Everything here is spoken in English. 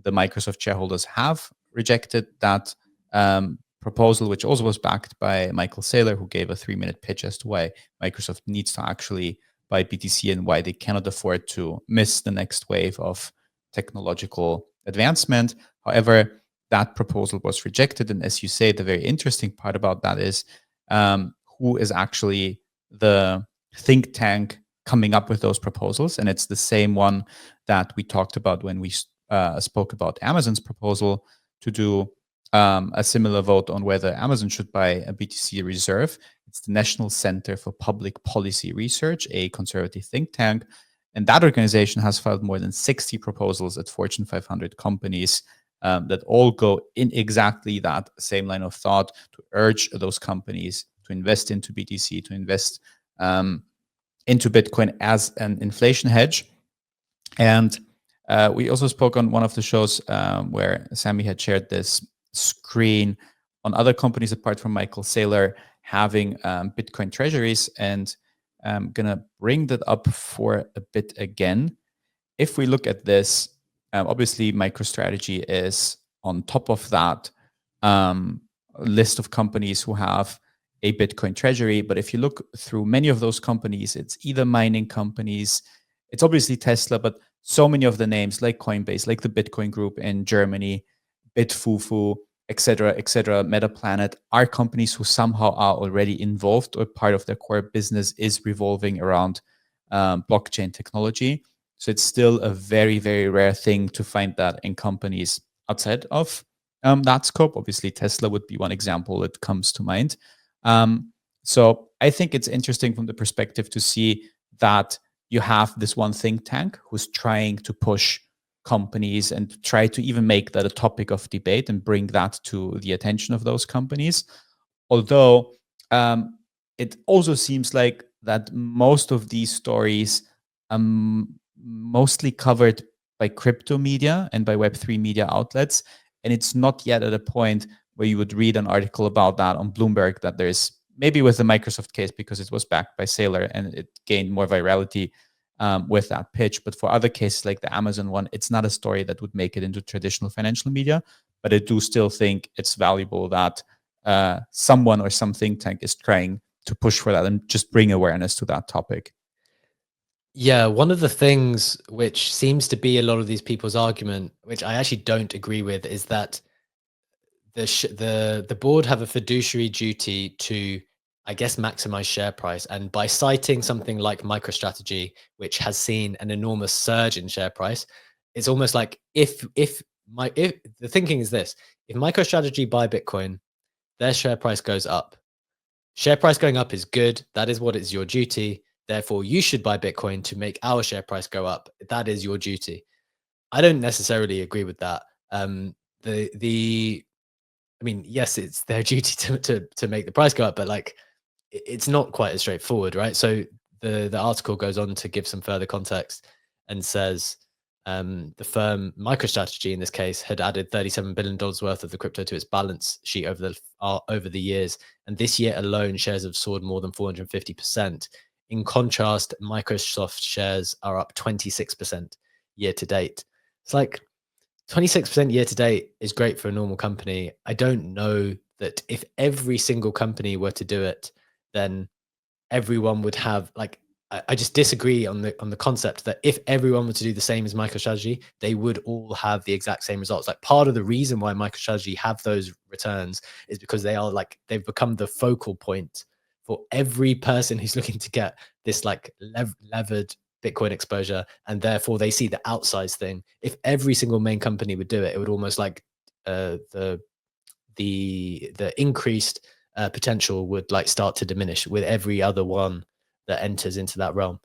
the Microsoft shareholders have rejected that proposal, which also was backed by Michael Saylor, who gave a 3-minute pitch as to why Microsoft needs to actually buy BTC and why they cannot afford to miss the next wave of technological advancement. However, that proposal was rejected. And as you say, the very interesting part about that is who is actually the think tank coming up with those proposals. And it's the same one that we talked about when we spoke about Amazon's proposal to do a similar vote on whether Amazon should buy a BTC reserve. It's the National Center for Public Policy Research, a conservative think tank. And that organization has filed more than 60 proposals at Fortune 500 companies that all go in exactly that same line of thought to urge those companies to invest into BTC, to invest into Bitcoin as an inflation hedge. And we also spoke on one of the shows where Sammy had shared this screen on other companies apart from Michael Saylor having Bitcoin treasuries. And I'm going to bring that up for a bit again. If we look at this, obviously MicroStrategy is on top of that list of companies who have a Bitcoin treasury. But if you look through many of those companies, it's either mining companies, it's obviously Tesla, but so many of the names like Coinbase, like the Bitcoin Group in Germany, Bitfufu, etc., Metaplanet, are companies who somehow are already involved or part of their core business is revolving around blockchain technology. So it's still a very, very rare thing to find that in companies outside of that scope. Obviously, Tesla would be one example that comes to mind. So I think it's interesting from the perspective to see that you have this one think tank who's trying to push companies and try to even make that a topic of debate and bring that to the attention of those companies. Although it also seems like that most of these stories mostly covered by crypto media and by Web3 media outlets. And it's not yet at a point where you would read an article about that on Bloomberg that there's maybe with the Microsoft case because it was backed by Saylor and it gained more virality with that pitch. But for other cases like the Amazon one, it's not a story that would make it into traditional financial media. But I do still think it's valuable that someone or some think tank is trying to push for that and just bring awareness to that topic. Yeah, one of the things which seems to be a lot of these people's argument, which I actually don't agree with, is that the board have a fiduciary duty to, I guess, maximize share price. And by citing something like MicroStrategy, which has seen an enormous surge in share price, it's almost like if the thinking is this: if MicroStrategy buy Bitcoin, their share price goes up. Share price going up is good. That is what is your duty. Therefore, you should buy Bitcoin to make our share price go up. That is your duty. I don't necessarily agree with that. I mean, yes, it's their duty to make the price go up, but like, it's not quite as straightforward, right? So the article goes on to give some further context and says the firm MicroStrategy in this case had added $37 billion worth of the crypto to its balance sheet over the years, and this year alone, shares have soared more than 450%. In contrast, Microsoft shares are up 26% year to date. It's like 26% year to date is great for a normal company. I don't know that if every single company were to do it, then everyone would have like, I just disagree on the concept that if everyone were to do the same as MicroStrategy, they would all have the exact same results. Like, part of the reason why MicroStrategy have those returns is because they've become the focal point for every person who's looking to get this like levered Bitcoin exposure, and therefore they see the outsized thing. If every single main company would do it, it would almost like the increased potential would like start to diminish with every other one that enters into that realm.